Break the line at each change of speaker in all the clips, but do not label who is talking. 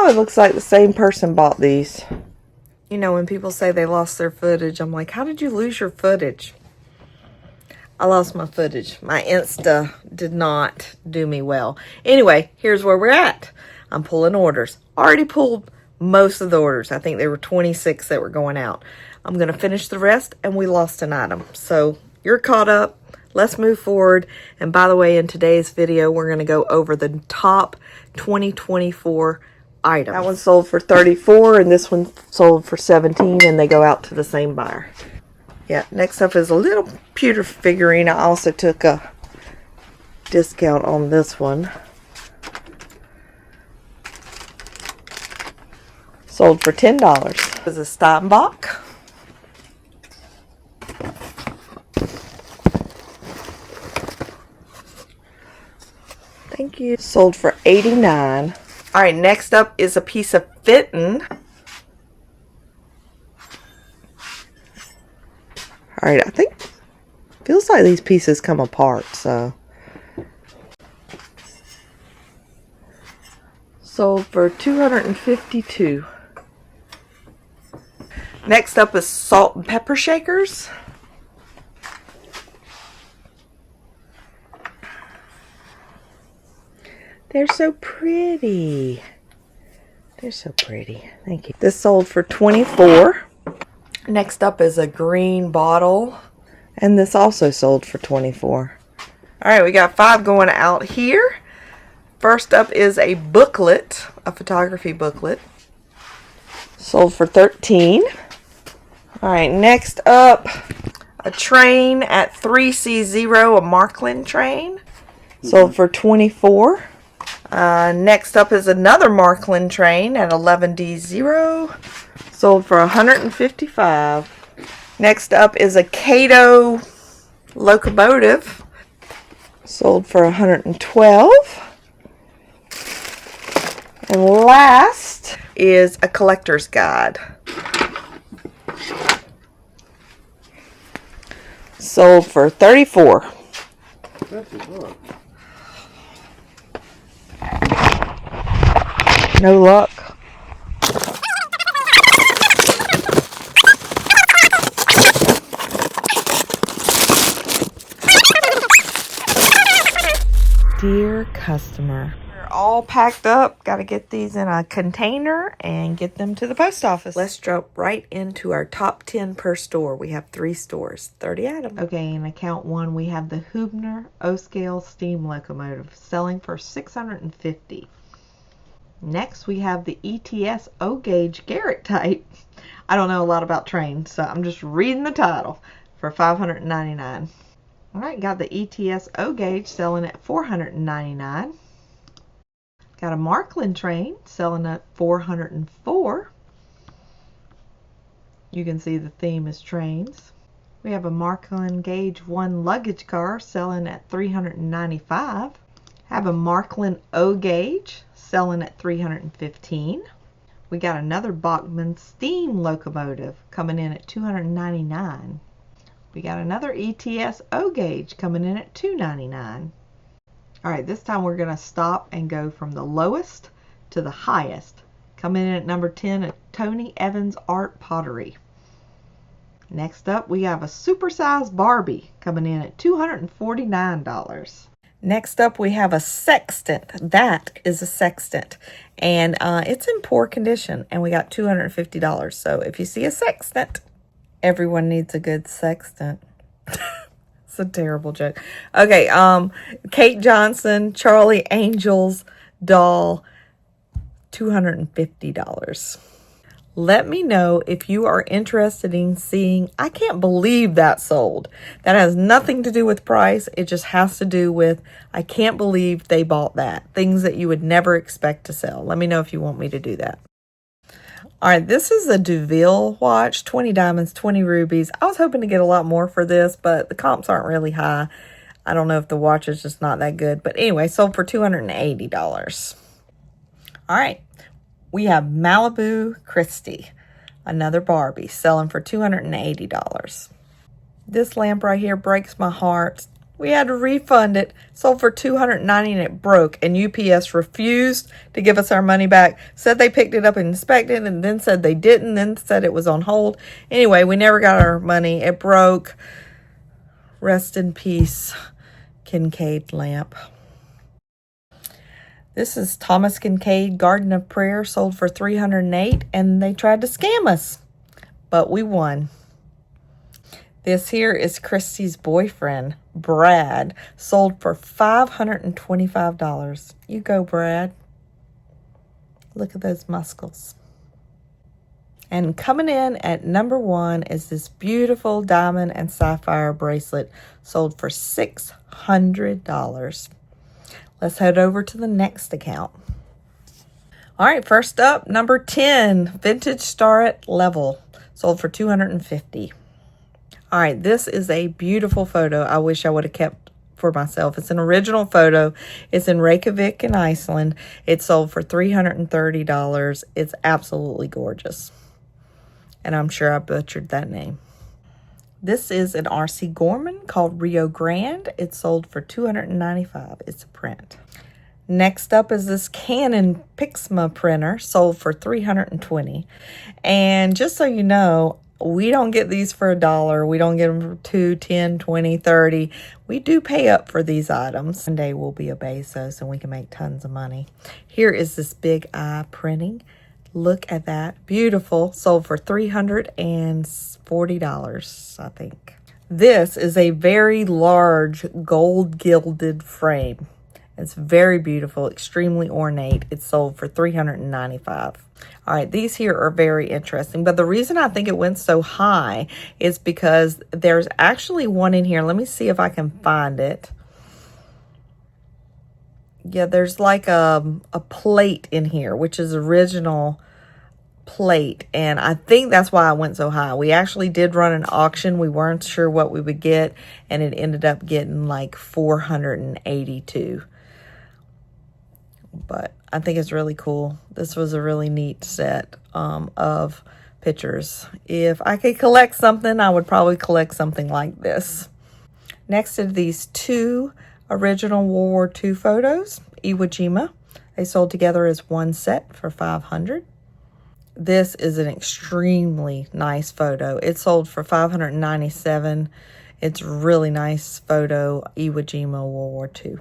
it looks like the same person bought these. You know, when people say they lost their footage, I'm like, how did you lose your footage? I lost my footage. My Insta did not do me well. Anyway, here's where we're at. I'm pulling orders. Already pulled most of the orders. I think there were 26 that were going out. I'm going to finish the rest, and we lost an item. So you're caught up. Let's move forward. And by the way, in today's video, we're going to go over the top 2024 items. That one sold for $34, and this one sold for $17, and they go out to the same buyer. Yeah, next up is a little pewter figurine. I also took a discount on this one. Sold for $10. This is a Steinbach. Thank you. Sold for $89. All right, next up is a piece of fitting. All right, I think feels like these pieces come apart, so. Sold for $252. Next up is salt and pepper shakers. They're so pretty. They're so pretty. Thank you. This sold for $24. Next up is a green bottle, and this also sold for $24. All right, we got 5 going out here. First up is a booklet, a photography booklet. Sold for $13. All right, next up, a train at 3C0, a Marklin train. Sold for $24. Next up is another Marklin train at 11D0. Sold for $155. Next up is a Cato locomotive. Sold for $112. And last is a collector's guide. Sold for $34. No luck. Dear customer, they're all packed up. Got to get these in a container and get them to the post office. Let's drop right into our top 10 per store. We have 3 stores, 30 items. Okay, in account 1, we have the Hubner O-Scale steam locomotive selling for $650. Next, we have the ETS O-Gauge Garrett type. I don't know a lot about trains, so I'm just reading the title for $599. Alright, got the ETS O-Gauge selling at $499. Got a Marklin train selling at $404. You can see the theme is trains. We have a Marklin Gauge 1 luggage car selling at $395. Have a Marklin O-Gauge selling at $315. We got another Bachmann steam locomotive coming in at $299. We got another ETS O-Gauge coming in at $299. Alright, this time we're going to stop and go from the lowest to the highest. Coming in at number 10 at Tony Evans Art Pottery. Next up, we have a supersized Barbie coming in at $249. Next up, we have a sextant. That is a sextant. And it's in poor condition. And we got $250. So if you see a sextant, everyone needs a good sextant. It's a terrible joke. Okay, Kate Johnson, Charlie Angel's doll, $250. Let me know if you are interested in seeing. I can't believe that sold. That has nothing to do with price. It just has to do with, I can't believe they bought that. Things that you would never expect to sell. Let me know if you want me to do that. All right, this is a Duville watch, 20 diamonds, 20 rubies. I was hoping to get a lot more for this, but the comps aren't really high. I don't know if the watch is just not that good. But anyway, sold for $280. All right, we have Malibu Christie, another Barbie, selling for $280. This lamp right here breaks my heart. We had to refund it. Sold for $290 and it broke. And UPS refused to give us our money back. Said they picked it up and inspected and then said they didn't. Then said it was on hold. Anyway, we never got our money. It broke. Rest in peace, Kincaid lamp. This is Thomas Kincaid Garden of Prayer. Sold for $308 and they tried to scam us. But we won. This here is Christy's boyfriend, Brad, sold for $525. You go, Brad. Look at those muscles. And coming in at number 1 is this beautiful diamond and sapphire bracelet, sold for $600. Let's head over to the next account. All right, first up, number 10, vintage starret level, sold for $250. All right, this is a beautiful photo. I wish I would have kept for myself. It's an original photo. It's in Reykjavik in Iceland. It sold for $330. It's absolutely gorgeous. And I'm sure I butchered that name. This is an R.C. Gorman called Rio Grande. It sold for $295. It's a print. Next up is this Canon Pixma printer, sold for $320. And just so you know, we don't get these for $1. We don't get them for $2, $10, $20, $30. We do pay up for these items. One day we'll be a Bezos and we can make tons of money. Here is this big eye printing. Look at that. Beautiful. Sold for $340, I think. This is a very large gold gilded frame. It's very beautiful, extremely ornate. It's sold for $395. All right, these here are very interesting. But the reason I think it went so high is because there's actually one in here. Let me see if I can find it. Yeah, there's like a plate in here, which is original plate. And I think that's why I went so high. We actually did run an auction. We weren't sure what we would get. And it ended up getting like $482. But I think it's really cool. This was a really neat set of pictures. If I could collect something, I would probably collect something like this. Next are these 2 original World War II photos, Iwo Jima. They sold together as one set for $500. This is an extremely nice photo. It sold for $597. It's really nice photo, Iwo Jima, World War II.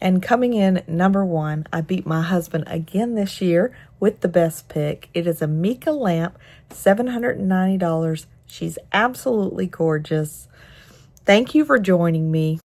And coming in number 1, I beat my husband again this year with the best pick. It is a Mika lamp, $790. She's absolutely gorgeous. Thank you for joining me.